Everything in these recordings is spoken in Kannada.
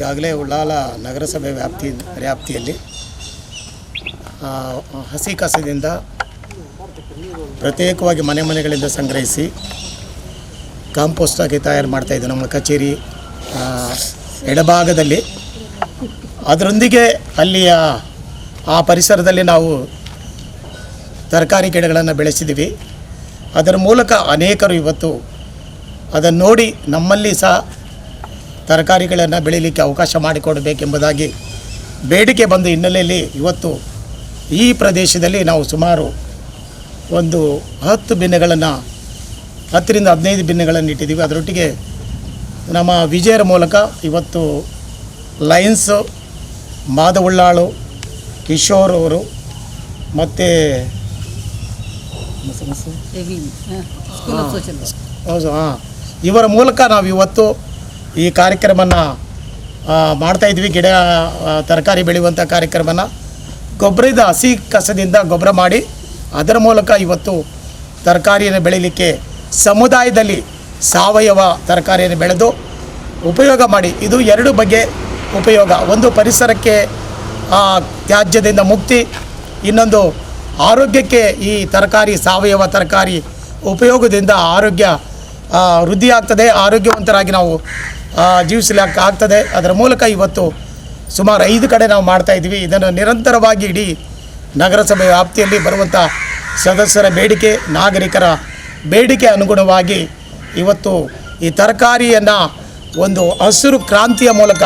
ಈಗಾಗಲೇ ಉಳ್ಳಾಲ ನಗರಸಭೆ ವ್ಯಾಪ್ತಿಯಲ್ಲಿ ಹಸಿ ಕಸದಿಂದ ಪ್ರತ್ಯೇಕವಾಗಿ ಮನೆಗಳಿಂದ ಸಂಗ್ರಹಿಸಿ ಕಾಂಪೋಸ್ಟ್ ಆಗಿ ತಯಾರು ಮಾಡ್ತಾಯಿದ್ದು ನಮ್ಮ ಕಚೇರಿ ಎಡಭಾಗದಲ್ಲಿ. ಅದರೊಂದಿಗೆ ಅಲ್ಲಿಯ ಆ ಪರಿಸರದಲ್ಲಿ ನಾವು ತರಕಾರಿ ಗಿಡಗಳನ್ನು ಬೆಳೆಸಿದ್ದೀವಿ. ಅದರ ಮೂಲಕ ಅನೇಕರು ಇವತ್ತು ಅದನ್ನು ನೋಡಿ ನಮ್ಮಲ್ಲಿ ಸಹ ತರಕಾರಿಗಳನ್ನು ಬೆಳೀಲಿಕ್ಕೆ ಅವಕಾಶ ಮಾಡಿಕೊಡಬೇಕೆಂಬುದಾಗಿ ಬೇಡಿಕೆ ಬಂದ ಹಿನ್ನೆಲೆಯಲ್ಲಿ ಇವತ್ತು ಈ ಪ್ರದೇಶದಲ್ಲಿ ನಾವು ಸುಮಾರು ಒಂದು 10 ಬಿನ್ನೆಗಳನ್ನು 10ರಿಂದ 15 ಬಿನ್ನೆಗಳನ್ನು ಇಟ್ಟಿದ್ದೀವಿ. ಅದರೊಟ್ಟಿಗೆ ನಮ್ಮ ವಿಜಯರ ಮೂಲಕ ಇವತ್ತು ಲಯನ್ಸು, ಮಾದವುಳ್ಳಾಳು, ಕಿಶೋರ್ ಅವರು ಮತ್ತು ಹೌದು ಇವರ ಮೂಲಕ ನಾವು ಇವತ್ತು ಈ ಕಾರ್ಯಕ್ರಮನ ಮಾಡ್ತಾಯಿದ್ವಿ. ತರಕಾರಿ ಬೆಳೆಯುವಂಥ ಕಾರ್ಯಕ್ರಮನ ಗೊಬ್ಬರದ ಹಸಿ ಕಸದಿಂದ ಗೊಬ್ಬರ ಮಾಡಿ ಅದರ ಮೂಲಕ ಇವತ್ತು ತರಕಾರಿಯನ್ನು ಬೆಳೀಲಿಕ್ಕೆ ಸಮುದಾಯದಲ್ಲಿ ಸಾವಯವ ತರಕಾರಿಯನ್ನು ಬೆಳೆದು ಉಪಯೋಗ ಮಾಡಿ. ಇದು 2 ಬಗೆ ಉಪಯೋಗ. ಒಂದು ಪರಿಸರಕ್ಕೆ ತ್ಯಾಜ್ಯದಿಂದ ಮುಕ್ತಿ, ಇನ್ನೊಂದು ಆರೋಗ್ಯಕ್ಕೆ ಈ ಸಾವಯವ ತರಕಾರಿ ಉಪಯೋಗದಿಂದ ಆರೋಗ್ಯ ವೃದ್ಧಿ ಆಗ್ತದೆ, ಆರೋಗ್ಯವಂತರಾಗಿ ನಾವು ಜೀವಿಸಲಿಕ್ಕೆ ಆಗ್ತದೆ. ಅದರ ಮೂಲಕ ಇವತ್ತು ಸುಮಾರು 5 ಕಡೆ ನಾವು ಮಾಡ್ತಾಯಿದ್ವಿ. ಇದನ್ನು ನಿರಂತರವಾಗಿ ಇಡೀ ನಗರಸಭೆ ವ್ಯಾಪ್ತಿಯಲ್ಲಿ ಬರುವಂಥ ಸದಸ್ಯರ ಬೇಡಿಕೆ, ನಾಗರಿಕರ ಬೇಡಿಕೆ ಅನುಗುಣವಾಗಿ ಇವತ್ತು ಈ ತರಕಾರಿಯನ್ನು ಒಂದು ಹಸಿರು ಕ್ರಾಂತಿಯ ಮೂಲಕ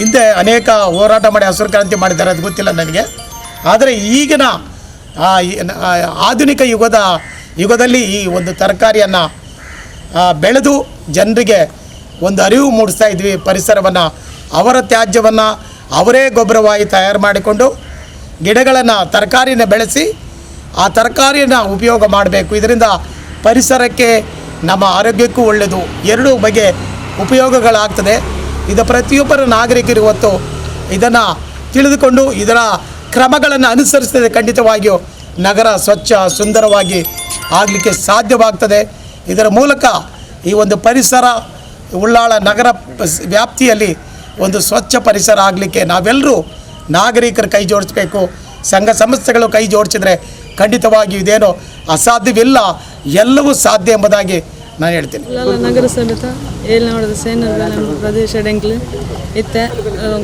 ಹಿಂದೆ ಅನೇಕ ಹೋರಾಟ ಮಾಡಿ ಹಸಿರು ಕ್ರಾಂತಿ ಮಾಡಿದ್ದಾರೆ, ಅದು ಗೊತ್ತಿಲ್ಲ ನನಗೆ. ಆದರೆ ಈಗಿನ ಆಧುನಿಕ ಯುಗದಲ್ಲಿ ಈ ಒಂದು ತರಕಾರಿಯನ್ನು ಬೆಳೆದು ಜನರಿಗೆ ಒಂದು ಅರಿವು ಮೂಡಿಸ್ತಾ ಇದ್ವಿ. ಪರಿಸರವನ್ನು, ಅವರ ತ್ಯಾಜ್ಯವನ್ನು ಅವರೇ ಗೊಬ್ಬರವಾಗಿ ತಯಾರು ಮಾಡಿಕೊಂಡು ಗಿಡಗಳನ್ನು ತರಕಾರಿನ ಬೆಳೆಸಿ ಆ ತರಕಾರಿಯನ್ನು ಉಪಯೋಗ ಮಾಡಬೇಕು. ಇದರಿಂದ ಪರಿಸರಕ್ಕೆ ನಮ್ಮ ಆರೋಗ್ಯಕ್ಕೂ ಒಳ್ಳೆಯದು. 2 ಬಗೆ ಉಪಯೋಗಗಳಾಗ್ತದೆ. ಇದು ಪ್ರತಿಯೊಬ್ಬರ ನಾಗರಿಕರು ಇವತ್ತು ಇದನ್ನು ತಿಳಿದುಕೊಂಡು ಇದರ ಕ್ರಮಗಳನ್ನು ಅನುಸರಿಸ್ತದೆ. ಖಂಡಿತವಾಗಿಯೂ ನಗರ ಸ್ವಚ್ಛ ಸುಂದರವಾಗಿ ಆಗಲಿಕ್ಕೆ ಸಾಧ್ಯವಾಗ್ತದೆ. ಇದರ ಮೂಲಕ ಈ ಒಂದು ಪರಿಸರ ಉಳ್ಳಾಳ ನಗರ ವ್ಯಾಪ್ತಿಯಲ್ಲಿ ಒಂದು ಸ್ವಚ್ಛ ಪರಿಸರ ಆಗಲಿಕ್ಕೆ ನಾವೆಲ್ಲರೂ ನಾಗರಿಕರು ಕೈ ಜೋಡಿಸಬೇಕು. ಸಂಘ ಸಂಸ್ಥೆಗಳು ಕೈ ಜೋಡಿಸಿದರೆ ಖಂಡಿತವಾಗಿಯೂ ಇದೇನೋ ಅಸಾಧ್ಯವಿಲ್ಲ, ಎಲ್ಲವೂ ಸಾಧ್ಯ ಎಂಬುದಾಗಿ ನಾನು ಹೇಳ್ತೀನಿ. ನಗರಸಭೆ ಏಳ್ನಾಡು ಸೇನದ ಪ್ರದೇಶ ಡೆಂಕ್ಲು ಇತ್ತೆ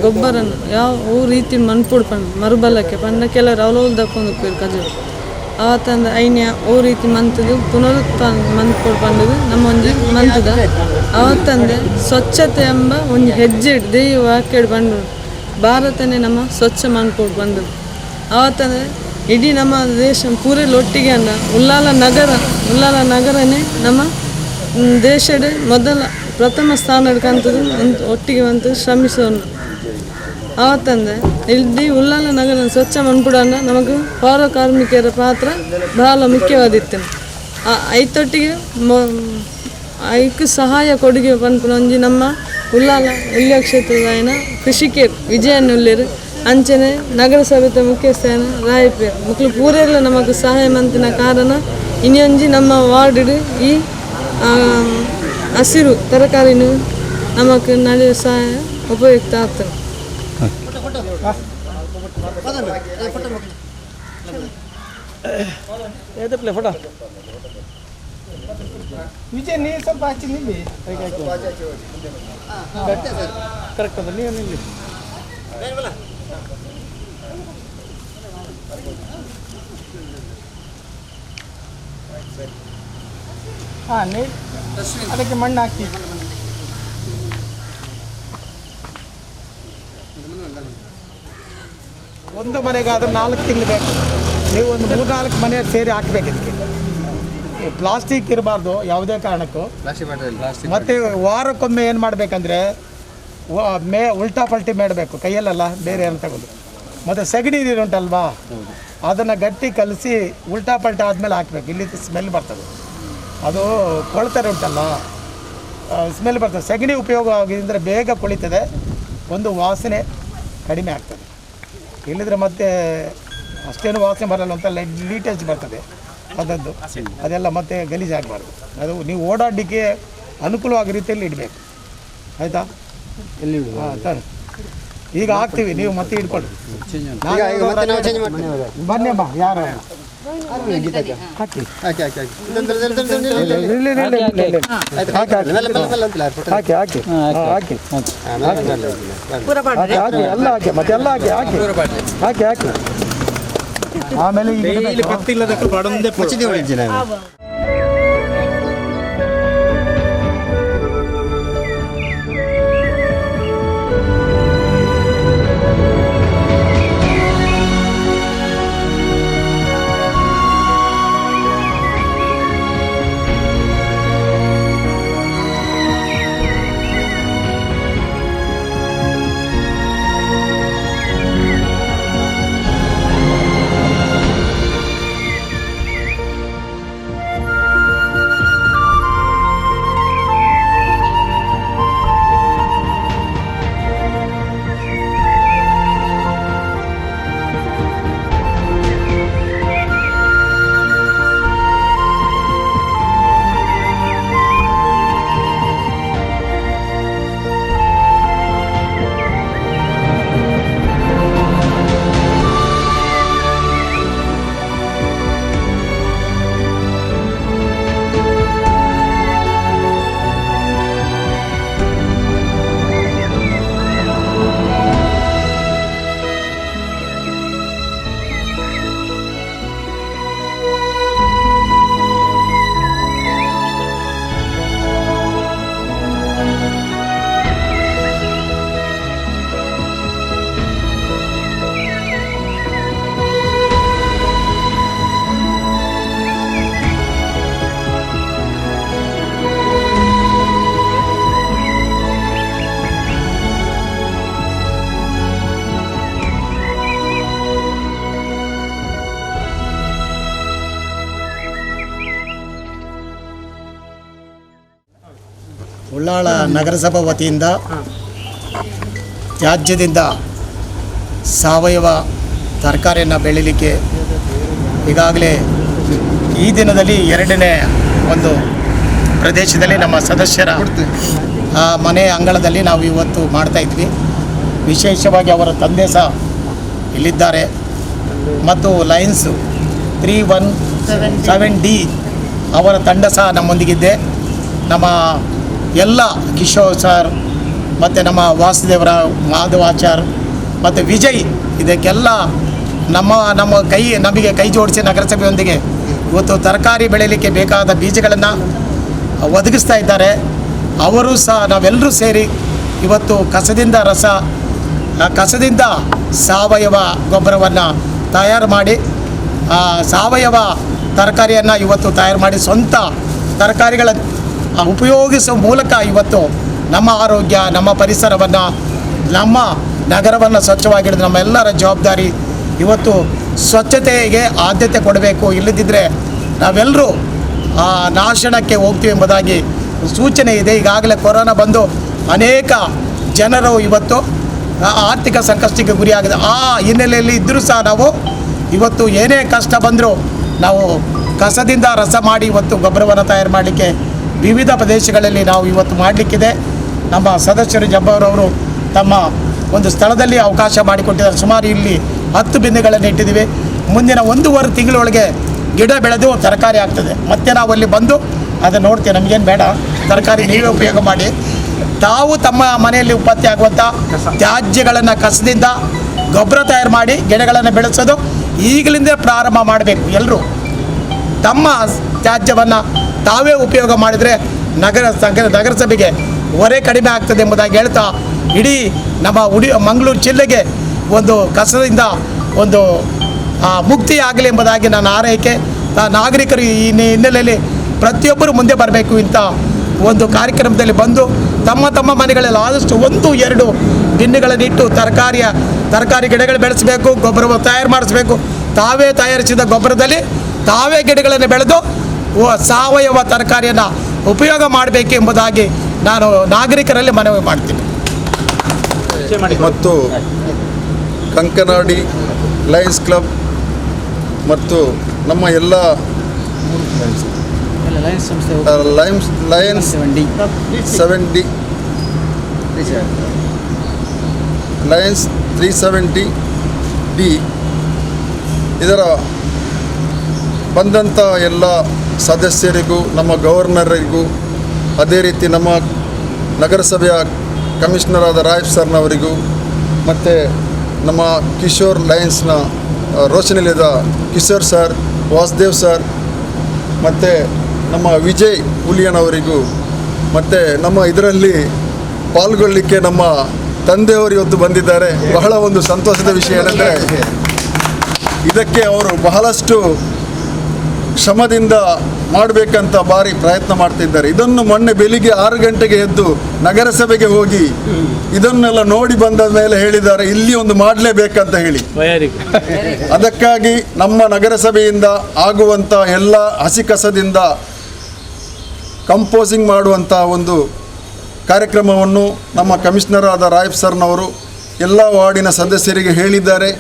ಗೊಬ್ಬರ ಯಾವ ರೀತಿ ಮನ್ಪುಡ್ ಪಂಡು ಮರುಬಲಕ್ಕೆ ಪಂಡ ಕೆಲವರು ಅವಲೋಲ್ ದಕ್ಕೊಂಡು ಕಜು ಅವತ್ತಂದು ಐನ್ಯ ಓ ರೀತಿ ಮಂತದು ಪುನರುತ್ಥಾನ ಮನ್ಪುಡ್ ಪಂಡದು ನಮ್ಮ ಒಂದು ಮಂತದ ಅವತ್ತಂದೆ ಸ್ವಚ್ಛತೆ ಎಂಬ ಒಂದು ಹೆಜ್ಜೆ ದೇವ ವಾಕ್ಯಡ್ ಬಂದು ಭಾರತನೇ ನಮ್ಮ ಸ್ವಚ್ಛ ಮನ್ಪುಡ್ ಬಂದದ್ದು. ಅವತ್ತಂದರೆ ಇಡೀ ನಮ್ಮ ದೇಶ ಪೂರಲ್ಲಿ ಒಟ್ಟಿಗೆ ಅಂದ ಉಳ್ಳಾಲ ನಗರನೇ ನಮ್ಮ ದೇಶದ ಪ್ರಥಮ ಸ್ಥಾನ ಹಿಡ್ಕಂತದ್ದು ಒಟ್ಟಿಗೆ ಬಂತು ಶ್ರಮಿಸೋನು. ಅವತ್ತಂದರೆ ಇಡೀ ಉಳ್ಳಾಲ ನಗರ ಸ್ವಚ್ಛ ಮನ್ಪುಡನ್ನ ನಮಗೆ ಪೌರ ಕಾರ್ಮಿಕರ ಪಾತ್ರ ಬಹಳ ಮುಖ್ಯವಾದಿತ್ತು. ಐತೊಟ್ಟಿಗೆ ಐಕ್ಕೆ ಸಹಾಯ ಕೊಡುಗೆ ಪನ್ಪುನೊಂಜಿ ನಮ್ಮ ಉಳ್ಳಾಲ ಉಳ್ಯ ಕ್ಷೇತ್ರದ ಕೃಷಿಕರು ವಿಜಯನುಳ್ಳೇರು ಅಂಚನೆ ನಗರಸಭೆ ಮುಖ್ಯಸ್ಥಾನ ರಾಯಪೇರು ಮಕ್ಕಳು ಪೂರೆಲ್ಲ ನಮಗೆ ಸಹಾಯ ಮಂತಿನ ಕಾರಣ ಇನ್ನೊಂಜಿ ನಮ್ಮ ವಾರ್ಡ್ ಈ ಹಸಿರು ತರಕಾರಿನೂ ನಮಗೆ ನಡೆಯುವ ಸಹಾಯ ಉಪಯುಕ್ತ ಆಗ್ತದೆ. ವಿಜಯ್ ನೀವು ಸ್ವಲ್ಪ ಹಚ್ಚಿ ನಿಲ್ಲಿ ಕರೆಕ್ಟ್ ಅದ ನೀವು ನಿಲ್ಲಿ. ಹಾಂ ಅದಕ್ಕೆ ಮಣ್ಣು ಹಾಕಿ ಒಂದು ಮನೆಗಾದ್ರೆ 4 ತಿಂಗಳು ಬೇಕು. ನೀವು ಒಂದು 3-4 ಮನೆ ಸೇರಿ ಹಾಕಬೇಕು. ಇದಕ್ಕೆ ಪ್ಲಾಸ್ಟಿಕ್ ಇರಬಾರ್ದು ಯಾವುದೇ ಕಾರಣಕ್ಕೂ. ಮತ್ತು ವಾರಕ್ಕೊಮ್ಮೆ ಏನು ಮಾಡಬೇಕಂದ್ರೆ ಉಲ್ಟಾ ಪಲ್ಟಿ ಮಾಡಬೇಕು, ಕೈಯಲ್ಲೆಲ್ಲ ಬೇರೆ ಏನು ತಗೊಂಡು. ಮತ್ತು ಸಗಣಿ ನೀರು ಉಂಟಲ್ವಾ, ಅದನ್ನು ಗಟ್ಟಿ ಕಲಸಿ ಉಲ್ಟಾ ಪಲ್ಟಾ ಆದಮೇಲೆ ಹಾಕಬೇಕು. ಇಲ್ಲಿ ಸ್ಮೆಲ್ ಬರ್ತದೆ, ಅದು ಕೊಳ್ತಾರೆ ಉಂಟಲ್ಲ ಸ್ಮೆಲ್ ಬರ್ತದೆ. ಸಗಣಿ ಉಪಯೋಗ ಆಗಿದ್ರೆ ಬೇಗ ಕೊಳಿತದೆ, ಒಂದು ವಾಸನೆ ಕಡಿಮೆ ಆಗ್ತದೆ. ಇಲ್ಲಿದ್ರೆ ಮತ್ತೆ ಅಷ್ಟೇನು ವಾಸನೆ ಬರಲ್ಲ ಅಂತ ಲೀಟೇಜ್ ಬರ್ತದೆ ಅದದ್ದು, ಅದೆಲ್ಲ ಮತ್ತೆ ಗಲೀಜಾಗಬಾರ್ದು. ಅದು ನೀವು ಓಡಾಡಲಿಕ್ಕೆ ಅನುಕೂಲವಾಗಿ ರೀತಿಯಲ್ಲಿ ಇಡಬೇಕು, ಆಯಿತಾ. ಹಾಂ ಸರ್ ಈಗ ಹಾಕ್ತೀವಿ, ನೀವು ಮತ್ತೆ ಇಟ್ಕೊಳ್ಳಿ. ಬನ್ನಿ ಅಮ್ಮ, ಯಾರು ಹಾಕಿ ಎಲ್ಲ ಹಾಕಿ ಮತ್ತೆ ಎಲ್ಲ ಹಾಕಿ ಹಾಕಿ ಹಾಕಿ ಹಾಕಿ ಆಮೇಲೆ ಉಳ್ಳಾಳ ನಗರಸಭಾ ವತಿಯಿಂದ ತ್ಯಾಜ್ಯದಿಂದ ಸಾವಯವ ತರಕಾರಿಯನ್ನು ಬೆಳೀಲಿಕ್ಕೆ ಈಗಾಗಲೇ ಈ ದಿನದಲ್ಲಿ 2ನೇ ಒಂದು ಪ್ರದೇಶದಲ್ಲಿ ನಮ್ಮ ಸದಸ್ಯರ ಮನೆ ಅಂಗಳದಲ್ಲಿ ನಾವು ಇವತ್ತು ಮಾಡ್ತಾಯಿದ್ವಿ. ವಿಶೇಷವಾಗಿ ಅವರ ತಂದೆ ಸಹ ಇಲ್ಲಿದ್ದಾರೆ ಮತ್ತು ಲಯನ್ಸ್ 317D ಅವರ ತಂಡ ಸಹ ನಮ್ಮೊಂದಿಗಿದ್ದೆ. ನಮ್ಮ ಎಲ್ಲ ಕಿಶೋರ್ ಸರ್ ಮತ್ತು ನಮ್ಮ ವಾಸುದೇವರ ಮಾಧವಾಚಾರ್ ಮತ್ತು ವಿಜಯ್ ಇದಕ್ಕೆಲ್ಲ ನಮಗೆ ಕೈ ಜೋಡಿಸಿ ನಗರಸಭೆಯೊಂದಿಗೆ ಇವತ್ತು ತರಕಾರಿ ಬೆಳೆಯಲಿಕ್ಕೆ ಬೇಕಾದ ಬೀಜಗಳನ್ನು ಒದಗಿಸ್ತಾ ಇದ್ದಾರೆ. ಅವರು ಸಹ ನಾವೆಲ್ಲರೂ ಸೇರಿ ಇವತ್ತು ಕಸದಿಂದ ಸಾವಯವ ಗೊಬ್ಬರವನ್ನು ತಯಾರು ಮಾಡಿ ಸಾವಯವ ತರಕಾರಿಯನ್ನು ಇವತ್ತು ತಯಾರು ಮಾಡಿ ಸ್ವಂತ ತರಕಾರಿಗಳ ಉಪಯೋಗಿಸುವ ಮೂಲಕ ಇವತ್ತು ನಮ್ಮ ಆರೋಗ್ಯ, ನಮ್ಮ ಪರಿಸರವನ್ನು, ನಮ್ಮ ನಗರವನ್ನು ಸ್ವಚ್ಛವಾಗಿಡೋದು ನಮ್ಮೆಲ್ಲರ ಜವಾಬ್ದಾರಿ. ಇವತ್ತು ಸ್ವಚ್ಛತೆಗೆ ಆದ್ಯತೆ ಕೊಡಬೇಕು, ಇಲ್ಲದಿದ್ದರೆ ನಾವೆಲ್ಲರೂ ನಾಶನಕ್ಕೆ ಹೋಗ್ತೀವಿ ಎಂಬುದಾಗಿ ಸೂಚನೆ ಇದೆ. ಈಗಾಗಲೇ ಕೊರೋನಾ ಬಂದು ಅನೇಕ ಜನರು ಇವತ್ತು ಆರ್ಥಿಕ ಸಂಕಷ್ಟಕ್ಕೆ ಗುರಿಯಾಗಿದೆ. ಆ ಹಿನ್ನೆಲೆಯಲ್ಲಿ ಇದ್ದರೂ ಸಹ ನಾವು ಇವತ್ತು ಏನೇ ಕಷ್ಟ ಬಂದರೂ ನಾವು ಕಸದಿಂದ ರಸ ಮಾಡಿ ಇವತ್ತು ಗೊಬ್ಬರವನ್ನು ತಯಾರು ಮಾಡಲಿಕ್ಕೆ ವಿವಿಧ ಪ್ರದೇಶಗಳಲ್ಲಿ ನಾವು ಇವತ್ತು ಮಾಡಲಿಕ್ಕಿದೆ. ನಮ್ಮ ಸದಸ್ಯರು ಜಬ್ಬಾರವರು ತಮ್ಮ ಒಂದು ಸ್ಥಳದಲ್ಲಿ ಅವಕಾಶ ಮಾಡಿಕೊಟ್ಟಿದ್ದಾರೆ. ಸುಮಾರು ಇಲ್ಲಿ 10 ಬಿಂದಿಗಳನ್ನು ಇಟ್ಟಿದ್ದೀವಿ. ಮುಂದಿನ 1.5 ತಿಂಗಳೊಳಗೆ ಗಿಡ ಬೆಳೆದು ತರಕಾರಿ ಆಗ್ತದೆ. ಮತ್ತೆ ನಾವು ಅಲ್ಲಿ ಬಂದು ಅದನ್ನು ನೋಡ್ತೇವೆ. ನಮಗೇನು ಬೇಡ, ತರಕಾರಿ ನೀವೇ ಉಪಯೋಗ ಮಾಡಿ. ತಾವು ತಮ್ಮ ಮನೆಯಲ್ಲಿ ಉತ್ಪತ್ತಿ ಆಗುವಂಥ ತ್ಯಾಜ್ಯಗಳನ್ನು ಕಸದಿಂದ ಗೊಬ್ಬರ ತಯಾರು ಮಾಡಿ ಗಿಡಗಳನ್ನು ಬೆಳೆಸೋದು ಈಗಲಿಂದ ಪ್ರಾರಂಭ ಮಾಡಬೇಕು. ಎಲ್ಲರೂ ತಮ್ಮ ತ್ಯಾಜ್ಯವನ್ನು ತಾವೇ ಉಪಯೋಗ ಮಾಡಿದರೆ ನಗರಸಭೆಗೆ ಹೊರೆ ಕಡಿಮೆ ಆಗ್ತದೆ ಎಂಬುದಾಗಿ ಹೇಳ್ತಾ, ಇಡೀ ನಮ್ಮ ಮಂಗಳೂರು ಜಿಲ್ಲೆಗೆ ಒಂದು ಕಸದಿಂದ ಒಂದು ಮುಕ್ತಿ ಆಗಲಿ ಎಂಬುದಾಗಿ ನನ್ನ ಆರೈಕೆ. ನಾಗರಿಕರು ಈ ಹಿನ್ನೆಲೆಯಲ್ಲಿ ಪ್ರತಿಯೊಬ್ಬರು ಮುಂದೆ ಬರಬೇಕು. ಇಂಥ ಒಂದು ಕಾರ್ಯಕ್ರಮದಲ್ಲಿ ಬಂದು ತಮ್ಮ ಮನೆಗಳಲ್ಲಿ ಆದಷ್ಟು 1-2 ಬಿನ್ನಿಗಳನ್ನು ಇಟ್ಟು ತರಕಾರಿ ಗಿಡಗಳು ಬೆಳೆಸಬೇಕು, ಗೊಬ್ಬರ ತಯಾರು ಮಾಡಿಸ್ಬೇಕು. ತಾವೇ ತಯಾರಿಸಿದ ಗೊಬ್ಬರದಲ್ಲಿ ತಾವೇ ಗಿಡಗಳನ್ನು ಬೆಳೆದು ಸಾವಯವ ತರಕಾರಿಯನ್ನು ಉಪಯೋಗ ಮಾಡಬೇಕು ಎಂಬುದಾಗಿ ನಾನು ನಾಗರಿಕರಲ್ಲಿ ಮನವಿ ಮಾಡ್ತೀನಿ. ಮತ್ತು ಕಂಕನಾಡಿ ಲಯನ್ಸ್ ಕ್ಲಬ್ ಮತ್ತು ನಮ್ಮ ಎಲ್ಲ ಲಯನ್ಸ್ 7D ಲಯನ್ಸ್ 370D ಇದರ ಬಂದಂಥ ಎಲ್ಲ ಸದಸ್ಯರಿಗೂ, ನಮ್ಮ ಗವರ್ನರಿಗೂ, ಅದೇ ರೀತಿ ನಮ್ಮ ನಗರಸಭೆಯ ಕಮಿಷನರ್ ಆದ ರಾಯಪ್ ಸರ್ನವರಿಗೂ, ಮತ್ತು ನಮ್ಮ ಕಿಶೋರ್ ಲಯನ್ಸ್ನ ರೋಷನಿಲಿದ ಕಿಶೋರ್ ಸರ್, ವಾಸುದೇವ್ ಸರ್, ಮತ್ತು ನಮ್ಮ ವಿಜಯ್ ಹುಲಿಯನವರಿಗೂ, ಮತ್ತು ನಮ್ಮ ಇದರಲ್ಲಿ ಪಾಲ್ಗೊಳ್ಳಲಿಕ್ಕೆ ನಮ್ಮ ತಂದೆಯವರು ಇವತ್ತು ಬಂದಿದ್ದಾರೆ. ಬಹಳ ಒಂದು ಸಂತೋಷದ ವಿಷಯ ಏನೆಂದರೆ ಇದಕ್ಕೆ ಅವರು ಬಹಳಷ್ಟು ಶ್ರಮದಿಂದ ಮಾಡಬೇಕಂತ ಭಾರಿ ಪ್ರಯತ್ನ ಮಾಡ್ತಿದ್ದಾರೆ. ಇದನ್ನು ಮೊನ್ನೆ ಬೆಳಿಗ್ಗೆ 6 ಗಂಟೆಗೆ ಎದ್ದು ನಗರಸಭೆಗೆ ಹೋಗಿ ಇದನ್ನೆಲ್ಲ ನೋಡಿ ಬಂದ ಮೇಲೆ ಹೇಳಿದ್ದಾರೆ ಇಲ್ಲಿ ಒಂದು ಮಾಡಲೇಬೇಕಂತ ಹೇಳಿ. ಅದಕ್ಕಾಗಿ ನಮ್ಮ ನಗರಸಭೆಯಿಂದ ಆಗುವಂಥ ಎಲ್ಲ ಹಸಿ ಕಸದಿಂದ ಕಂಪೋಸಿಂಗ್ ಮಾಡುವಂಥ ಒಂದು ಕಾರ್ಯಕ್ರಮವನ್ನು ನಮ್ಮ ಕಮಿಷನರ್ ಆದ ರಾಯಪ್ ಸರ್ನವರು ಎಲ್ಲ ವಾರ್ಡಿನ ಸದಸ್ಯರಿಗೆ ಹೇಳಿದ್ದಾರೆ.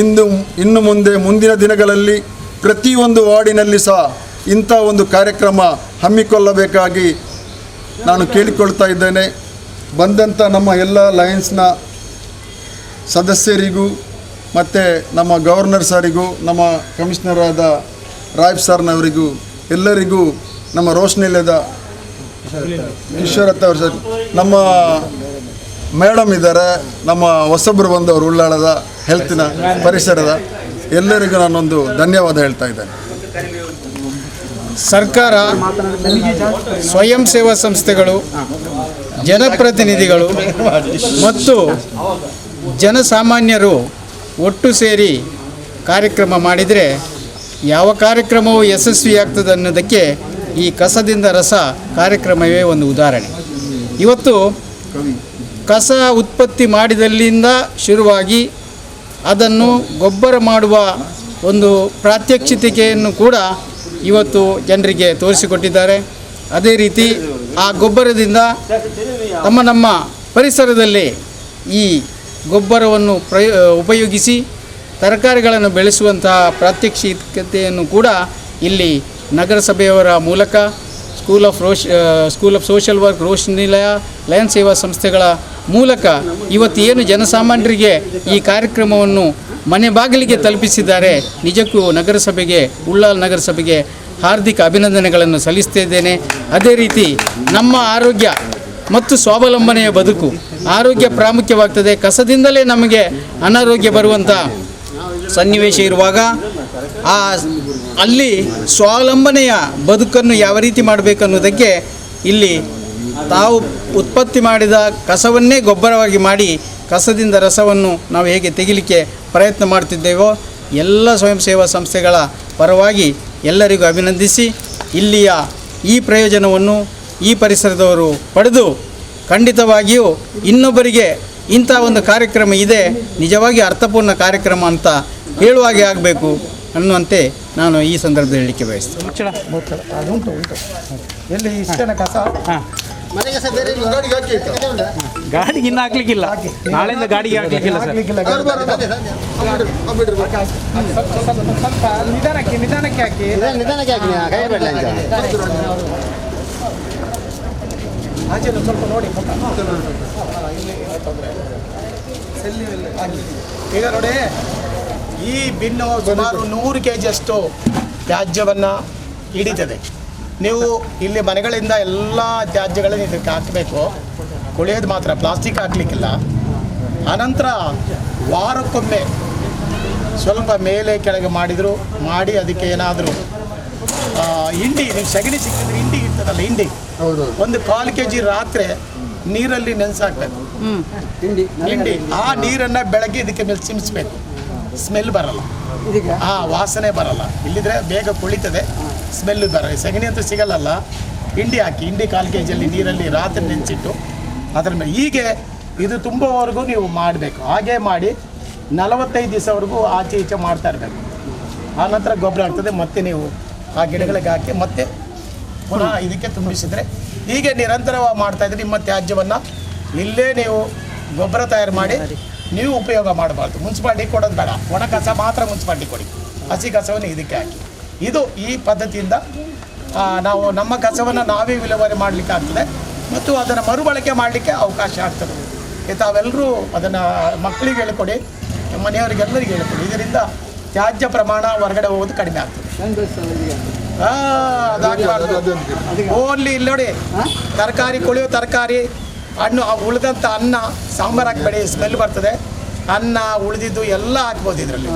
ಇನ್ನು ಮುಂದಿನ ದಿನಗಳಲ್ಲಿ ಪ್ರತಿಯೊಂದು ವಾರ್ಡಿನಲ್ಲಿ ಸಹ ಇಂಥ ಒಂದು ಕಾರ್ಯಕ್ರಮ ಹಮ್ಮಿಕೊಳ್ಳಬೇಕಾಗಿ ನಾನು ಕೇಳಿಕೊಳ್ತಾ ಇದ್ದೇನೆ. ಬಂದಂಥ ನಮ್ಮ ಎಲ್ಲ ಲಯನ್ಸ್ನ ಸದಸ್ಯರಿಗೂ ಮತ್ತು ನಮ್ಮ ಗವರ್ನರ್ ಸರಿಗೂ, ನಮ್ಮ ಕಮಿಷನರ್ ಆದ ರಾಯಪ್ ಸರ್ನವರಿಗೂ, ಎಲ್ಲರಿಗೂ, ನಮ್ಮ ರೋಷನಿಲದ ಈಶ್ವರತ್ತ ಅವರು, ನಮ್ಮ ಮೇಡಮ್ ಇದ್ದಾರೆ, ನಮ್ಮ ಹೊಸಬ್ರು ಬಂದವರು ಉಳ್ಳಾಳದ ಹೆಲ್ತಿನ ಪರಿಸರದ ಎಲ್ಲರಿಗೂ ನಾನೊಂದು ಧನ್ಯವಾದ ಹೇಳ್ತಾ ಇದ್ದೇನೆ. ಸರ್ಕಾರ, ಸ್ವಯಂ ಸೇವಾ ಸಂಸ್ಥೆಗಳು, ಜನಪ್ರತಿನಿಧಿಗಳು ಮತ್ತು ಜನಸಾಮಾನ್ಯರು ಒಟ್ಟು ಸೇರಿ ಕಾರ್ಯಕ್ರಮ ಮಾಡಿದರೆ ಯಾವ ಕಾರ್ಯಕ್ರಮವು ಯಶಸ್ವಿಯಾಗ್ತದೆ ಅನ್ನೋದಕ್ಕೆ ಈ ಕಸದಿಂದ ರಸ ಕಾರ್ಯಕ್ರಮವೇ ಒಂದು ಉದಾಹರಣೆ. ಇವತ್ತು ಕಸ ಉತ್ಪತ್ತಿ ಮಾಡಿದಲ್ಲಿಂದ ಶುರುವಾಗಿ ಅದನ್ನು ಗೊಬ್ಬರ ಮಾಡುವ ಒಂದು ಪ್ರಾತ್ಯಕ್ಷಿಕೆಯನ್ನು ಕೂಡ ಇವತ್ತು ಜನರಿಗೆ ತೋರಿಸಿಕೊಟ್ಟಿದ್ದಾರೆ. ಅದೇ ರೀತಿ ಆ ಗೊಬ್ಬರದಿಂದ ನಮ್ಮ ಪರಿಸರದಲ್ಲಿ ಈ ಗೊಬ್ಬರವನ್ನು ಉಪಯೋಗಿಸಿ ತರಕಾರಿಗಳನ್ನು ಬೆಳೆಸುವಂತಹ ಪ್ರಾತ್ಯಕ್ಷಿಕತೆಯನ್ನು ಕೂಡ ಇಲ್ಲಿ ನಗರಸಭೆಯವರ ಮೂಲಕ school of social work, Roshnilaya, lion ಸೇವಾ ಸಂಸ್ಥೆಗಳ ಮೂಲಕ ಇವತ್ತು ಏನು ಜನಸಾಮಾನ್ಯರಿಗೆ ಈ ಕಾರ್ಯಕ್ರಮವನ್ನು ಮನೆ ಬಾಗಿಲಿಗೆ ತಲುಪಿಸಿದ್ದಾರೆ. ನಿಜಕ್ಕೂ ನಗರಸಭೆಗೆ, ಉಳ್ಳಾಲ ನಗರಸಭೆಗೆ ಹಾರ್ದಿಕ ಅಭಿನಂದನೆಗಳನ್ನು ಸಲ್ಲಿಸ್ತಿದ್ದೇನೆ. ಅದೇ ರೀತಿ ನಮ್ಮ ಆರೋಗ್ಯ ಮತ್ತು ಸ್ವಾವಲಂಬನೆಯ ಬದುಕು, ಆರೋಗ್ಯ ಪ್ರಾಮುಖ್ಯವಾಗ್ತದೆ. ಕಸದಿಂದಲೇ ನಮಗೆ ಅನಾರೋಗ್ಯ ಬರುವಂಥ ಸನ್ನಿವೇಶ ಇರುವಾಗ ಅಲ್ಲಿ ಸ್ವಾವಲಂಬನೆಯ ಬದುಕನ್ನು ಯಾವ ರೀತಿ ಮಾಡಬೇಕನ್ನೋದಕ್ಕೆ ಇಲ್ಲಿ ತಾವು ಉತ್ಪತ್ತಿ ಮಾಡಿದ ಕಸವನ್ನೇ ಗೊಬ್ಬರವಾಗಿ ಮಾಡಿ ಕಸದಿಂದ ರಸವನ್ನು ನಾವು ಹೇಗೆ ತೆಗಿಲಿಕ್ಕೆ ಪ್ರಯತ್ನ ಮಾಡ್ತಿದ್ದೇವೋ ಎಲ್ಲ ಸ್ವಯಂ ಸೇವಾ ಸಂಸ್ಥೆಗಳ ಪರವಾಗಿ ಎಲ್ಲರಿಗೂ ಅಭಿನಂದಿಸಿ ಇಲ್ಲಿಯ ಈ ಪ್ರಯೋಜನವನ್ನು ಈ ಪರಿಸರದವರು ಪಡೆದು ಖಂಡಿತವಾಗಿಯೂ ಇನ್ನೊಬ್ಬರಿಗೆ ಇಂಥ ಒಂದು ಕಾರ್ಯಕ್ರಮ ಇದೆ, ನಿಜವಾಗಿ ಅರ್ಥಪೂರ್ಣ ಕಾರ್ಯಕ್ರಮ ಅಂತ ಹೇಳುವಾಗೆ ಆಗಬೇಕು ಅನ್ನುವಂತೆ ನಾನು ಈ ಸಂದರ್ಭದಲ್ಲಿ ಹೇಳಲಿಕ್ಕೆ ಬಯಸ್ತೇನೆ. ಉಂಟು ಎಲ್ಲಿ ಇಷ್ಟೇನ ಕಸ ಗಾಡಿಗೆ ಇನ್ನು ಹಾಕ್ಲಿಕ್ಕಿಲ್ಲ, ನಾಳೆಯಿಂದ ಗಾಡಿಗೆ ಹಾಕ್ಲಿಕ್ಕಿಲ್ಲ ಸರ್. ನಿಧಾನಕ್ಕೆ ಹಾಕಿ ಆಚೆನು ಸ್ವಲ್ಪ ನೋಡಿ. ಈಗ ನೋಡಿ, ಈ ಬಿನ್ನು ಸುಮಾರು 100 kg ಅಷ್ಟು ತ್ಯಾಜ್ಯವನ್ನು ಹಿಡಿತದೆ. ನೀವು ಇಲ್ಲಿ ಮನೆಗಳಿಂದ ಎಲ್ಲ ತ್ಯಾಜ್ಯಗಳನ್ನು ಇದಕ್ಕೆ ಹಾಕಬೇಕು. ಕುಳಿಯೋದು ಮಾತ್ರ, ಪ್ಲಾಸ್ಟಿಕ್ ಹಾಕಲಿಕ್ಕಿಲ್ಲ. ಆನಂತರ ವಾರಕ್ಕೊಮ್ಮೆ ಸ್ವಲ್ಪ ಮೇಲೆ ಕೆಳಗೆ ಮಾಡಿ ಅದಕ್ಕೆ ಏನಾದರೂ ಹಿಂಡಿ, ನೀವು ಸಗಣಿ ಸಿಕ್ಕಿದ್ರೆ ಹಿಂಡಿ ಇರ್ತದಲ್ಲ, ಹಿಂಡಿ ಒಂದು 1/4 kg ರಾತ್ರಿ ನೀರಲ್ಲಿ ನೆನೆಸಾಕಬೇಕು. ಹಿಂಡಿ ಆ ನೀರನ್ನು ಬೆಳಗ್ಗೆ ಇದಕ್ಕೆ ಮೇಲೆ ಚಿಮ್ಮಿಸ್ಬೇಕು. ಸ್ಮೆಲ್ ಬರಲ್ಲ, ವಾಸನೆ ಬರಲ್ಲ. ಇಲ್ಲಿದ್ರೆ ಬೇಗ ಕುಳಿತದೆ, ಸ್ಮೆಲ್ಲು ಬರಲ್ಲ. ಸಗಣಿ ಅಂತೂ ಸಿಗಲ್ಲ. ಹಿಂಡಿ ಹಾಕಿ, ಹಿಂಡಿ 1/4 kg ನೀರಲ್ಲಿ ರಾತ್ರಿ ನೆನೆಸಿಟ್ಟು ಅದರ ಮೇಲೆ ಹೀಗೆ ಇದು ತುಂಬುವವರೆಗೂ ನೀವು ಮಾಡಬೇಕು. ಹಾಗೆ ಮಾಡಿ 45 ದಿವಸವರೆಗೂ ಆಚೆ ಈಚೆ ಮಾಡ್ತಾ ಇರಬೇಕು. ಆನಂತರ ಗೊಬ್ಬರ ಆಗ್ತದೆ. ಮತ್ತೆ ನೀವು ಆ ಗಿಡಗಳಿಗೆ ಹಾಕಿ ಮತ್ತೆ ಪುನಃ ಇದಕ್ಕೆ ತುಂಬಿಸಿದರೆ ಹೀಗೆ ನಿರಂತರವಾಗಿ ಮಾಡ್ತಾಯಿದ್ರೆ ನಿಮ್ಮ ತ್ಯಾಜ್ಯವನ್ನು ಇಲ್ಲೇ ನೀವು ಗೊಬ್ಬರ ತಯಾರು ಮಾಡಿ ನೀವು ಉಪಯೋಗ ಮಾಡಬಾರ್ದು. ಮುನ್ಸಿಪಾಲ್ಟಿ ಕೊಡೋದು ಬೇಡ, ಒಣ ಕಸ ಮಾತ್ರ ಮುನ್ಸಿಪಾಲ್ಟಿ ಕೊಡಿ. ಹಸಿ ಕಸವನ್ನು ಇದಕ್ಕೆ ಹಾಕಿ. ಇದು ಈ ಪದ್ಧತಿಯಿಂದ ನಾವು ನಮ್ಮ ಕಸವನ್ನು ನಾವೇ ವಿಲೇವಾರಿ ಮಾಡಲಿಕ್ಕೆ ಆಗ್ತದೆ. ಮತ್ತು ಅದನ್ನು ಮರುಬಳಕೆ ಮಾಡಲಿಕ್ಕೆ ಅವಕಾಶ ಆಗ್ತದೆ. ತಾವೆಲ್ಲರೂ ಅದನ್ನು ಮಕ್ಕಳಿಗೆ ಹೇಳ್ಕೊಡಿ, ಮನೆಯವರಿಗೆಲ್ಲರಿಗೂ ಹೇಳ್ಕೊಡಿ. ಇದರಿಂದ ತ್ಯಾಜ್ಯ ಪ್ರಮಾಣ ಹೊರಗಡೆ ಹೋಗೋದು ಕಡಿಮೆ ಆಗ್ತದೆ. ಓನ್ಲಿ ಇಲ್ಲಿ ನೋಡಿ, ತರಕಾರಿ ಕೊಳೆಯೋ ತರಕಾರಿ, ಹಣ್ಣು ಉಳಿದಂಥ ಅನ್ನ ಸಾಂಬಾರು ಹಾಕಬೇಡಿ, ಸ್ಮೆಲ್ ಬರ್ತದೆ. ಅನ್ನ ಉಳಿದಿದ್ದು ಎಲ್ಲ ಹಾಕ್ಬೋದು ಇದರಲ್ಲಿ.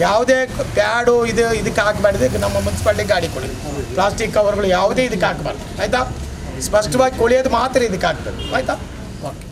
ಯಾವುದೇ ಪ್ಯಾಡು ಇದಕ್ಕೆ ಹಾಕಬಾರ್ದು. ನಮ್ಮ ಮುನ್ಸಿಪಾಲ್ಟಿ ಗಾಡಿ ಕೊಡಿ, ಪ್ಲಾಸ್ಟಿಕ್ ಕವರ್ಗಳು ಯಾವುದೇ ಇದಕ್ಕೆ ಹಾಕಬಾರ್ದು, ಆಯಿತಾ? ಸ್ಪಷ್ಟವಾಗಿ ಕೊಳೆಯೋದು ಮಾತ್ರ ಇದಕ್ಕೆ ಹಾಕ್ಬೇಕು, ಆಯಿತಾ? ಓಕೆ.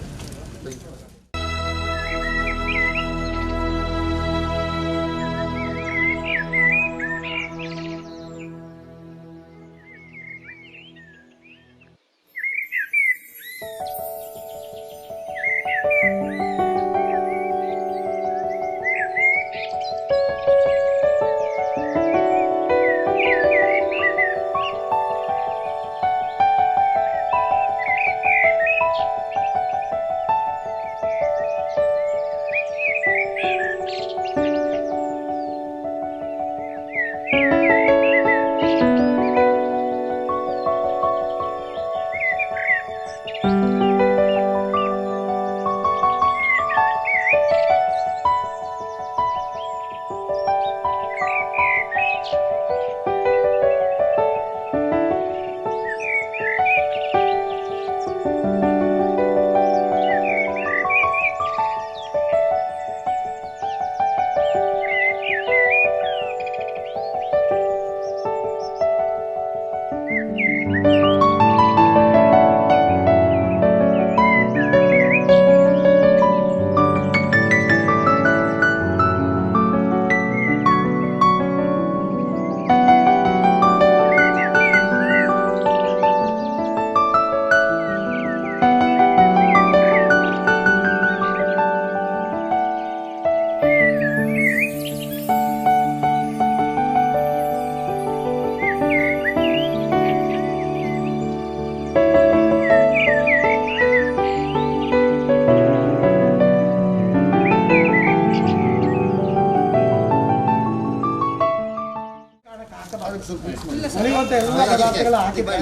ಉಳಿಯುವಂಥ ಎಲ್ಲ ಪದಾರ್ಥಗಳು ಹಾಕಿದ್ರೆ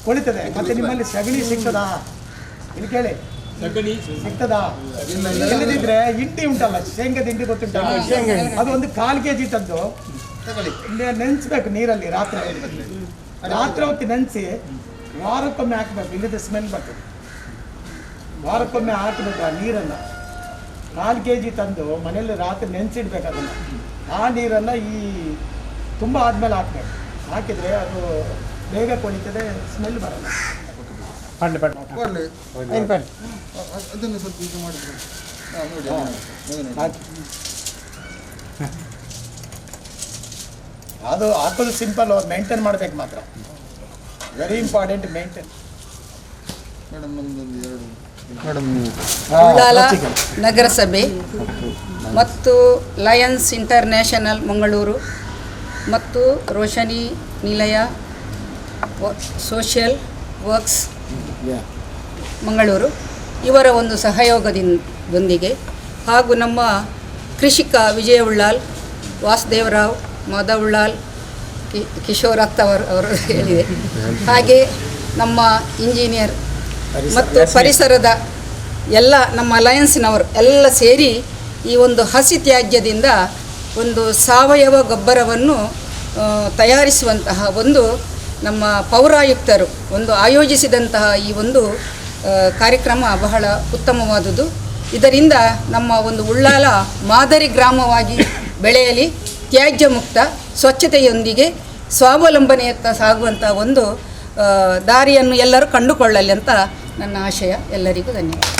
ಕೊಳಿತದೆ. ಮತ್ತೆ ನಿಮ್ಮಲ್ಲಿ ಸಗಣಿ ಸಿಗ್ತದಾ? ಇಲ್ಲಿ ಕೇಳಿ, ಸಿಗ್ತದಾ? ಇಲ್ಲದಿದ್ರೆ ಹಿಂಡಿ ಉಂಟಲ್ಲ, ಶೇಂಗದ ಹಿಂಡಿ ಗೊತ್ತುಂಟಲ್ಲ, ಅದು ಒಂದು 1/4 kg ತಂದು ನೆನೆಸ್ಬೇಕು ನೀರಲ್ಲಿ. ರಾತ್ರಿ ಹೊತ್ತು ನೆನೆಸಿ ವಾರಕ್ಕೊಮ್ಮೆ ಹಾಕಬೇಕು, ಇಲ್ಲದೆ ಸ್ಮೆಲ್ ಬರ್ತದೆ. ವಾರಕ್ಕೊಮ್ಮೆ ಹಾಕಬೇಕು ಆ ನೀರನ್ನು. 1/4 kg ತಂದು ಮನೆಯಲ್ಲಿ ರಾತ್ರಿ ನೆನೆಸಿಡ್ಬೇಕು ಅದನ್ನು. ಆ ನೀರನ್ನು ಈ ತುಂಬ ಆದಮೇಲೆ ಹಾಕಬೇಕು. ಹಾಕಿದರೆ ಅದು ಬೇಗ ಕೊಳಿತದೆ, ಸ್ಮೆಲ್ ಬರಲ್ಲ. ಅದನ್ನು ಸ್ವಲ್ಪ ಇದು ಮಾಡಿದ್ರು ಅದು ಹಾಕೋದು ಸಿಂಪಲ್, ಅವ್ರು ಮೇಂಟೈನ್ ಮಾಡಬೇಕು ಮಾತ್ರ. Very important maintain. ಮೇಡಮ್ ನಮ್ಮದೊಂದು 2 ಉಳ್ಳಾಲ ನಗರಸಭೆ ಮತ್ತು ಲಯನ್ಸ್ ಇಂಟರ್ನ್ಯಾಷನಲ್ ಮಂಗಳೂರು ಮತ್ತು ರೋಶನಿ ನಿಲಯ ಸೋಷಿಯಲ್ ವರ್ಕ್ಸ್ ಮಂಗಳೂರು ಇವರ ಒಂದು ಸಹಯೋಗದೊಂದಿಗೆ ಹಾಗೂ ನಮ್ಮ ಕೃಷಿಕ ವಿಜಯ ಉಳ್ಳಾಲ್, ವಾಸುದೇವರಾವ್, ಮಾಧವ್ ಉಳ್ಳಾಲ್, ಕಿಶೋರ್ ಅವರು ಹೇಳಿದೆ. ಹಾಗೆ ನಮ್ಮ ಇಂಜಿನಿಯರ್ ಮತ್ತು ಪರಿಸರದ ಎಲ್ಲ ನಮ್ಮ ಅಲಯನ್ಸ್ನವರು ಎಲ್ಲ ಸೇರಿ ಈ ಒಂದು ಹಸಿ ತ್ಯಾಜ್ಯದಿಂದ ಒಂದು ಸಾವಯವ ಗೊಬ್ಬರವನ್ನು ತಯಾರಿಸುವಂತಹ ಒಂದು ನಮ್ಮ ಪೌರಾಯುಕ್ತರು ಒಂದು ಆಯೋಜಿಸಿದಂತಹ ಈ ಒಂದು ಕಾರ್ಯಕ್ರಮ ಬಹಳ ಉತ್ತಮವಾದುದು. ಇದರಿಂದ ನಮ್ಮ ಒಂದು ಉಳ್ಳಾಲ ಮಾದರಿ ಗ್ರಾಮವಾಗಿ ಬೆಳೆಯಲಿ, ತ್ಯಾಜ್ಯ ಮುಕ್ತ ಸ್ವಚ್ಛತೆಯೊಂದಿಗೆ ಸ್ವಾವಲಂಬನೆಯತ್ತ ಸಾಗುವಂಥ ಒಂದು ದಾರಿಯನ್ನು ಎಲ್ಲರೂ ಕಂಡುಕೊಳ್ಳಲಿ ಅಂತ ನನ್ನ ಆಶಯ. ಎಲ್ಲರಿಗೂ ಧನ್ಯವಾದ.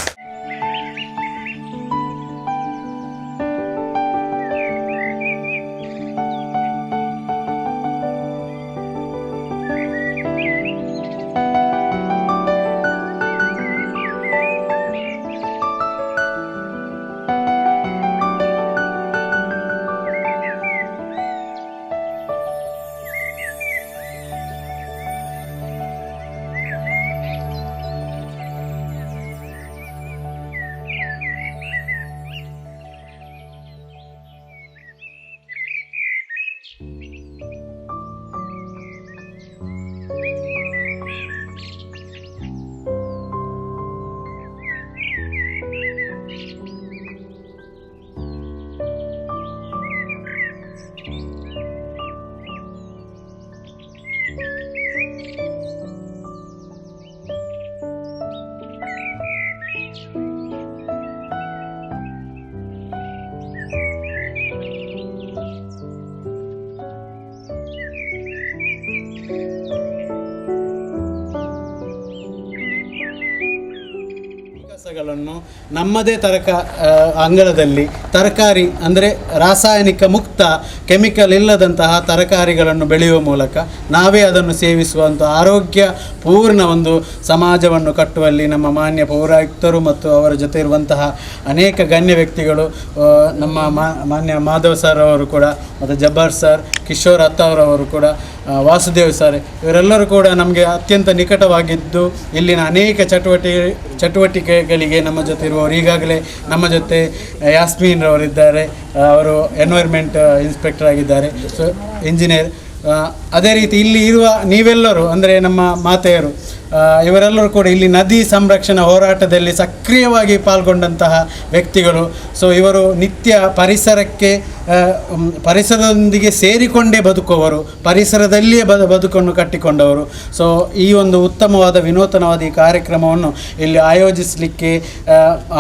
ಕೆಲಸಗಳನ್ನು ನಮ್ಮದೇ ಅಂಗಳದಲ್ಲಿ ತರಕಾರಿ ಅಂದರೆ ರಾಸಾಯನಿಕ ಮುಕ್ತ ಕೆಮಿಕಲ್ ಇಲ್ಲದಂತಹ ತರಕಾರಿಗಳನ್ನು ಬೆಳೆಯುವ ಮೂಲಕ ನಾವೇ ಅದನ್ನು ಸೇವಿಸುವಂಥ ಆರೋಗ್ಯ ಪೂರ್ಣ ಒಂದು ಸಮಾಜವನ್ನು ಕಟ್ಟುವಲ್ಲಿ ನಮ್ಮ ಮಾನ್ಯ ಪೌರಾಯುಕ್ತರು ಮತ್ತು ಅವರ ಜೊತೆ ಇರುವಂತಹ ಅನೇಕ ಗಣ್ಯ ವ್ಯಕ್ತಿಗಳು, ನಮ್ಮ ಮಾನ್ಯ ಮಾಧವ್ ಸರ್ ಅವರು ಕೂಡ, ಮತ್ತು ಜಬ್ಬಾರ್ ಸರ್, ಕಿಶೋರ್ ಅತ್ತಾವರವರು ಕೂಡ, ವಾಸುದೇವ್ ಸರ್, ಇವರೆಲ್ಲರೂ ಕೂಡ ನಮಗೆ ಅತ್ಯಂತ ನಿಕಟವಾಗಿದ್ದು ಇಲ್ಲಿನ ಅನೇಕ ಚಟುವಟಿಕೆಗಳಿಗೆ ನಮ್ಮ ಜೊತೆ ಇರುವವರು. ಈಗಾಗಲೇ ನಮ್ಮ ಜೊತೆ ಯಾಸ್ಮೀನ್ ರವರಿದ್ದಾರೆ, ಅವರು ಎನ್ವೈರ್ಮೆಂಟ್ ಇನ್ಸ್ಪೆಕ್ಟರ್ ಆಗಿದ್ದಾರೆ, ಸೊ ಇಂಜಿನಿಯರ್. ಅದೇ ರೀತಿ ಇಲ್ಲಿ ಇರುವ ನೀವೆಲ್ಲರೂ ಅಂದರೆ ನಮ್ಮ ಮಾತೆಯರು, ಇವರೆಲ್ಲರೂ ಕೂಡ ಇಲ್ಲಿ ನದಿ ಸಂರಕ್ಷಣಾ ಹೋರಾಟದಲ್ಲಿ ಸಕ್ರಿಯವಾಗಿ ಪಾಲ್ಗೊಂಡಂತಹ ವ್ಯಕ್ತಿಗಳು. ಸೊ ಇವರು ನಿತ್ಯ ಪರಿಸರದೊಂದಿಗೆ ಸೇರಿಕೊಂಡೇ ಬದುಕುವವರು, ಪರಿಸರದಲ್ಲಿಯೇ ಬದುಕನ್ನು ಕಟ್ಟಿಕೊಂಡವರು. ಸೊ ಈ ಒಂದು ಉತ್ತಮವಾದ ವಿನೂತನವಾದ ಈ ಕಾರ್ಯಕ್ರಮವನ್ನು ಇಲ್ಲಿ ಆಯೋಜಿಸಲಿಕ್ಕೆ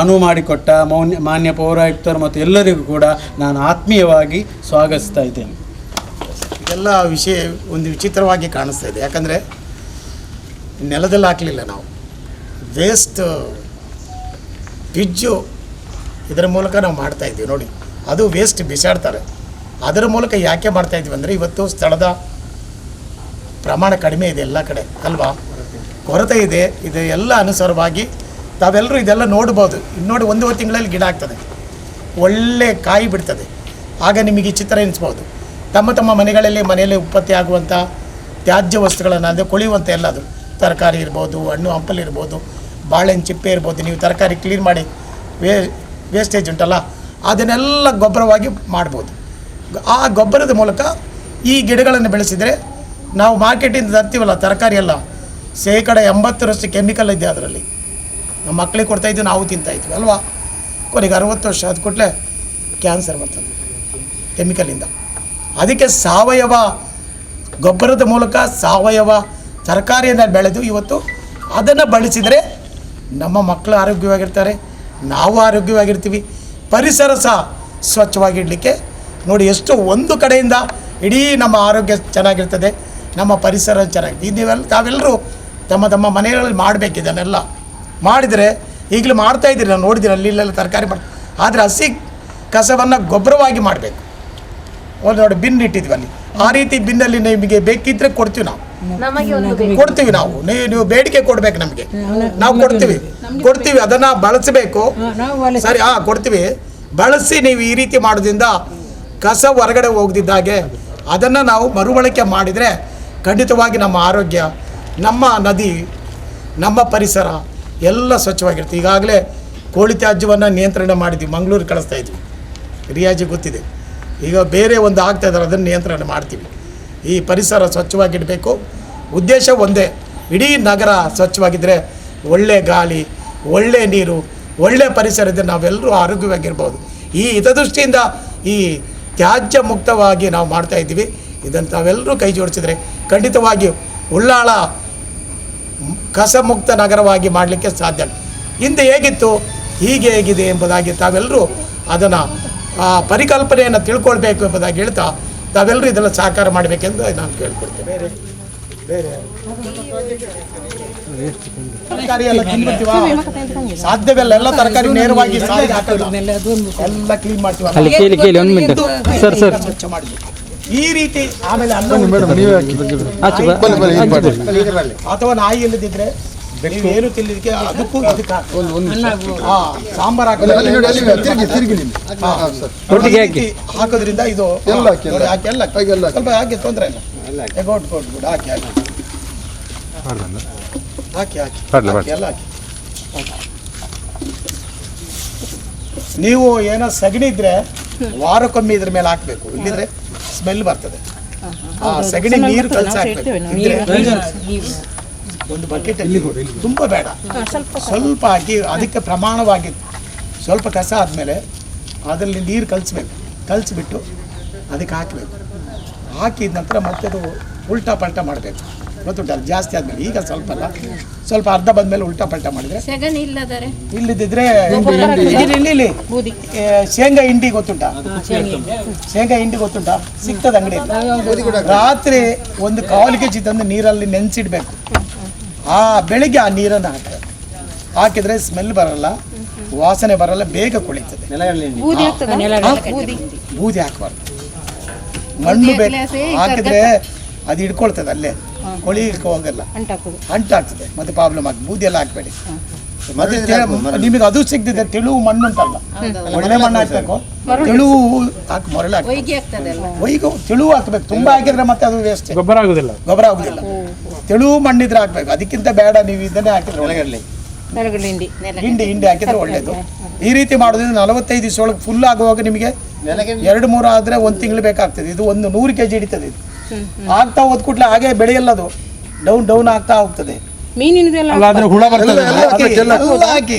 ಅನುವು ಮಾಡಿಕೊಟ್ಟ ಮಾನ್ಯ ಪೌರಾಯುಕ್ತರು ಮತ್ತು ಎಲ್ಲರಿಗೂ ಕೂಡ ನಾನು ಆತ್ಮೀಯವಾಗಿ ಸ್ವಾಗತಿಸ್ತಾ ಇದ್ದೇನೆ. ಇದೆಲ್ಲ ವಿಷಯ ಒಂದು ವಿಚಿತ್ರವಾಗಿ ಕಾಣಿಸ್ತಾ ಇದೆ. ಯಾಕಂದರೆ ನೆಲದಲ್ಲಿ ಹಾಕಲಿಲ್ಲ ನಾವು, ವೇಸ್ಟ್ ಪಿಜ್ಜು ಇದರ ಮೂಲಕ ನಾವು ಮಾಡ್ತಾಯಿದ್ದೀವಿ ನೋಡಿ. ಅದು ವೇಸ್ಟ್ ಬಿಸಾಡ್ತಾರೆ, ಅದರ ಮೂಲಕ ಯಾಕೆ ಮಾಡ್ತಾಯಿದ್ವಿ ಅಂದರೆ ಇವತ್ತು ಸ್ಥಳದ ಪ್ರಮಾಣ ಕಡಿಮೆ ಇದೆ ಎಲ್ಲ ಕಡೆ ಅಲ್ವಾ, ಕೊರತೆ ಇದೆ. ಇದು ಎಲ್ಲ ಅನುಸಾರವಾಗಿ ತಾವೆಲ್ಲರೂ ಇದೆಲ್ಲ ನೋಡ್ಬೋದು. ನೋಡಿ, 1 ತಿಂಗಳಲ್ಲಿ ಗಿಡ ಆಗ್ತದೆ, ಒಳ್ಳೆ ಕಾಯಿ ಬಿಡ್ತದೆ. ಆಗ ನಿಮಗೆ ಈ ಚಿತ್ರ ಎನಿಸ್ಬೋದು. ತಮ್ಮ ಮನೆಯಲ್ಲಿ ಉತ್ಪತ್ತಿ ಆಗುವಂಥ ತ್ಯಾಜ್ಯ ವಸ್ತುಗಳನ್ನು ಅಂದರೆ ಕೊಳೆಯುವಂಥ ಎಲ್ಲದು ತರಕಾರಿ ಇರ್ಬೋದು, ಹಣ್ಣು ಹಂಪಲು ಇರ್ಬೋದು, ಬಾಳೆಹಣ್ಣು ಚಿಪ್ಪೆ ಇರ್ಬೋದು, ನೀವು ತರಕಾರಿ ಕ್ಲೀನ್ ಮಾಡಿ ವೇಸ್ಟೇಜ್ ಉಂಟಲ್ಲ ಅದನ್ನೆಲ್ಲ ಗೊಬ್ಬರವಾಗಿ ಮಾಡ್ಬೋದು. ಆ ಗೊಬ್ಬರದ ಮೂಲಕ ಈ ಗಿಡಗಳನ್ನು ಬೆಳೆಸಿದರೆ ನಾವು ಮಾರ್ಕೆಟಿಂದ ತರ್ತೀವಲ್ಲ ತರಕಾರಿ ಎಲ್ಲ 80% ಕೆಮಿಕಲ್ ಇದೆ ಅದರಲ್ಲಿ. ನಮ್ಮ ಮಕ್ಕಳಿಗೆ ಕೊಡ್ತಾಯಿದ್ವಿ, ನಾವು ತಿಂತಾಯಿದ್ವಿ ಅಲ್ವಾ. ಕೊನೆಗೆ 60 ವರ್ಷ ಅದು ಕೊಟ್ಟರೆ ಕ್ಯಾನ್ಸರ್ ಬರ್ತದೆ ಕೆಮಿಕಲಿಂದ. ಅದಕ್ಕೆ ಸಾವಯವ ಗೊಬ್ಬರದ ಮೂಲಕ ಸಾವಯವ ತರಕಾರಿಯನ್ನು ಬೆಳೆದು ಇವತ್ತು ಅದನ್ನು ಬಳಸಿದರೆ ನಮ್ಮ ಮಕ್ಕಳು ಆರೋಗ್ಯವಾಗಿರ್ತಾರೆ, ನಾವು ಆರೋಗ್ಯವಾಗಿರ್ತೀವಿ, ಪರಿಸರ ಸಹ ಸ್ವಚ್ಛವಾಗಿಡಲಿಕ್ಕೆ ನೋಡಿ ಎಷ್ಟು ಒಂದು ಕಡೆಯಿಂದ ಇಡೀ ನಮ್ಮ ಆರೋಗ್ಯ ಚೆನ್ನಾಗಿರ್ತದೆ, ನಮ್ಮ ಪರಿಸರ ಚೆನ್ನಾಗಿ. ತಾವೆಲ್ಲರೂ ತಮ್ಮ ಮನೆಗಳಲ್ಲಿ ಮಾಡಬೇಕು. ಇದನ್ನೆಲ್ಲ ಮಾಡಿದರೆ ಈಗಲೂ ಮಾಡ್ತಾಯಿದ್ದೀರಿ, ನಾನು ನೋಡಿದ್ದೀನಿ ಅಲ್ಲೆಲ್ಲ ತರಕಾರಿ ಮಾಡಿ. ಆದರೆ ಹಸಿ ಕಸವನ್ನು ಗೊಬ್ಬರವಾಗಿ ಮಾಡಬೇಕು. ಒಂದು ನೋಡಿ ಬಿನ್ ಇಟ್ಟಿದ್ವಿ ಅಲ್ಲಿ, ಆ ರೀತಿ ಬಿನ್ನಲ್ಲಿ ನಿಮಗೆ ಬೇಕಿದ್ರೆ ಕೊಡ್ತೀವಿ, ನಾವು ಕೊಡ್ತೀವಿ. ನೀವು ಬೇಡಿಕೆ ಕೊಡ್ಬೇಕು ನಮಗೆ, ನಾವು ಕೊಡ್ತೀವಿ ಅದನ್ನು ಬಳಸಬೇಕು. ಸರಿ, ಕೊಡ್ತೀವಿ, ಬಳಸಿ. ನೀವು ಈ ರೀತಿ ಮಾಡೋದ್ರಿಂದ ಕಸ ಹೊರಗಡೆ ಹೋಗದಿದ್ದಾಗೆ ಅದನ್ನು ನಾವು ಮರುಬಳಕೆ ಮಾಡಿದರೆ ಖಂಡಿತವಾಗಿ ನಮ್ಮ ಆರೋಗ್ಯ, ನಮ್ಮ ನದಿ, ನಮ್ಮ ಪರಿಸರ ಎಲ್ಲ ಸ್ವಚ್ಛವಾಗಿರುತ್ತೆ. ಈಗಾಗಲೇ ಕೋಳಿ ತ್ಯಾಜ್ಯವನ್ನು ನಿಯಂತ್ರಣ ಮಾಡಿದ್ವಿ, ಮಂಗಳೂರು ಕಳಿಸ್ತಾ ಇದ್ವಿ, ರಿಯಾಜಿ ಗೊತ್ತಿದೆ. ಈಗ ಬೇರೆ ಒಂದು ಆಗ್ತಾ ಇದ್ದಾರೆ, ಅದನ್ನು ನಿಯಂತ್ರಣ ಮಾಡ್ತೀವಿ. ಈ ಪರಿಸರ ಸ್ವಚ್ಛವಾಗಿಡಬೇಕು, ಉದ್ದೇಶ ಒಂದೇ. ಇಡೀ ನಗರ ಸ್ವಚ್ಛವಾಗಿದ್ದರೆ ಒಳ್ಳೆ ಗಾಳಿ, ಒಳ್ಳೆ ನೀರು, ಒಳ್ಳೆ ಪರಿಸರದಿಂದ ನಾವೆಲ್ಲರೂ ಆರೋಗ್ಯವಾಗಿರ್ಬೋದು. ಈ ಹಿತದೃಷ್ಟಿಯಿಂದ ಈ ತ್ಯಾಜ್ಯ ಮುಕ್ತವಾಗಿ ನಾವು ಮಾಡ್ತಾಯಿದ್ದೀವಿ. ಇದನ್ನು ತಾವೆಲ್ಲರೂ ಕೈ ಜೋಡಿಸಿದರೆ ಖಂಡಿತವಾಗಿಯೂ ಉಳ್ಳಾಳ ಕಸ ಮುಕ್ತ ನಗರವಾಗಿ ಮಾಡಲಿಕ್ಕೆ ಸಾಧ್ಯ. ಹಿಂದೆ ಹೇಗಿತ್ತು, ಹೀಗೆ ಹೇಗಿದೆ ಎಂಬುದಾಗಿ ತಾವೆಲ್ಲರೂ ಅದನ್ನು ಪರಿಕಲ್ಪನೆಯನ್ನು ತಿಳ್ಕೊಳ್ಬೇಕು ಎಂಬುದಾಗಿ ಹೇಳ್ತಾ ತಾವೆಲ್ಲರೂ ಇದೆಲ್ಲ ಸಹಕಾರ ಮಾಡಬೇಕೆಂದು ನಾನು ಕೇಳ್ಕೊಡ್ತೇನೆ. ಬೇರೆ ತರಕಾರಿ ಎಲ್ಲ ತಿನ್ಬಿಡ್ತೀವ, ಸಾಧ್ಯವಿಲ್ಲ. ಎಲ್ಲ ತರಕಾರಿ ನೇರವಾಗಿ ಎಲ್ಲ ಕ್ಲೀನ್ ಮಾಡ್ತೀವಿ, ಸ್ವಚ್ಛ ಮಾಡಿ ಈ ರೀತಿ. ಆಮೇಲೆ ಅಥವಾ ನಾಯಿ ಇಲ್ಲದಿದ್ರೆ ನೀವು ಏನು ತಿನ್ನಲಿಕ್ಕೆ ಅದಕ್ಕೂ ಇದಕ್ಕೆ ಸಾಂಬಾರು ಹಾಕೋದ್ರಿಂದ ಇದು ಸ್ವಲ್ಪ ಹಾಕಿ ತೊಂದರೆ ಇಲ್ಲ. ಗುಡ್ ಹಾಕಿ ಎಲ್ಲ ಹಾಕಿ. ನೀವು ಏನೋ ಸಗಣಿ ಇದ್ರೆ ವಾರಕ್ಕೊಮ್ಮೆ ಇದ್ರ ಮೇಲೆ ಹಾಕಬೇಕು, ಇಲ್ಲಿದ್ರೆ ಸ್ಮೆಲ್ ಬರ್ತದೆ. ಸಗಣಿ ನೀರು ಕಲಸಿ ಹಾಕಬೇಕು. ಒಂದು ಬಕೆಟಲ್ಲಿ ತುಂಬ ಬೇಡ, ಸ್ವಲ್ಪ ಹಾಕಿ ಅದಕ್ಕೆ ಪ್ರಮಾಣವಾಗಿ ಸ್ವಲ್ಪ ಕಸ ಆದಮೇಲೆ ಅದರಲ್ಲಿ ನೀರು ಕಲಿಸ್ಬಿಟ್ಟು ಅದಕ್ಕೆ ಹಾಕಬೇಕು. ಹಾಕಿದ ನಂತರ ಮತ್ತೆ ಅದು ಉಲ್ಟಾ ಪಲ್ಟಾ ಮಾಡಬೇಕು. ಗೊತ್ತುಂಟಲ್ಲ, ಜಾಸ್ತಿ ಆದಮೇಲೆ. ಈಗ ಸ್ವಲ್ಪ ಅಲ್ಲ, ಸ್ವಲ್ಪ ಅರ್ಧ ಬಂದಮೇಲೆ ಉಲ್ಟಾ ಪಲ್ಟಾ ಮಾಡಿದರೆ. ಇಲ್ಲದಿದ್ರೆ ಇಲ್ಲಿ ಶೇಂಗಾ ಹಿಂಡಿ ಗೊತ್ತುಂಟಾ? ಶೇಂಗಾ ಹಿಂಡಿ ಗೊತ್ತುಂಟಾ? ಸಿಗ್ತದೆ ಅಂಗಡಿಯಲ್ಲಿ. ರಾತ್ರಿ 1 ಕಾಲು kg ತಂದು ನೀರಲ್ಲಿ ನೆನೆಸಿಡ್ಬೇಕು. ಬೆಳಿಗ್ಗೆ ಆ ನೀರನ್ನು ಹಾಕಬೇಕು. ಹಾಕಿದರೆ ಸ್ಮೆಲ್ ಬರಲ್ಲ, ವಾಸನೆ ಬರಲ್ಲ, ಬೇಗ ಕೊಳಿತದೆ. ಬೂದಿ ಹಾಕಬಾರ್ದು. ಮಣ್ಣು ಹಾಕಿದ್ರೆ ಅದು ಹಿಡ್ಕೊಳ್ತದೆ, ಅಲ್ಲೇ ಕೊಳಿಲಿಕ್ಕೆ ಹೋಗಲ್ಲ, ಅಂಟಾಗ್ತದೆ, ಮತ್ತೆ ಪ್ರಾಬ್ಲಮ್ ಆಗ್ತದೆ. ಬೂದಿ ಎಲ್ಲ ಹಾಕಬೇಡಿ. ಮತ್ತೆ ನಿಮಗೆ ಅದು ಸಿಗ್ತದೆ, ತೆಳುವು ಮಣ್ಣು ಉಂಟಲ್ಲ, ಒಳ್ಳೆ ಮಣ್ಣು ಹಾಕ್ಬೇಕು, ತೆಳುವು ಹಾಕಿ ಮೊರಳೆ ಒಯ್ಗು ತೆಳುವು ಹಾಕ್ಬೇಕು. ತುಂಬಾ ಹಾಕಿದ್ರೆ ಮತ್ತೆ ಅದು ವೇಸ್ಟ್, ಗೊಬ್ಬರ ಆಗುದಿಲ್ಲ. ತೆಳುವು ಮಣ್ಣಿದ್ರೆ ಹಾಕ್ಬೇಕು. ಅದಕ್ಕಿಂತ ಬೇಡ ನೀವು ಇದನ್ನೇ ಹಾಕಿದ್ರೆ ಒಳಗಡೆ ಹಿಂಡಿ ಹಾಕಿದ್ರೆ ಒಳ್ಳೇದು. ಈ ರೀತಿ ಮಾಡೋದ್ರಿಂದ 45 ದಿವಸ ಒಳಗೆ ಫುಲ್ ಆಗುವಾಗ ನಿಮಗೆ 2-3 ಆದರೆ 1 ತಿಂಗಳು ಬೇಕಾಗ್ತದೆ. ಇದು 100 kg ಹಿಡಿತದೆ. ಇದು ಆಗ್ತಾ ಹೋದ್ ಕೂಡಲೇ ಹಾಗೆ ಬೆಳೆಯಲ್ಲ, ಅದು ಡೌನ್ ಆಗ್ತಾ ಹೋಗ್ತದೆ. ಹುಳ ಬರ್ತದೆ. ಎಲ್ಲ ಹಾಕಿ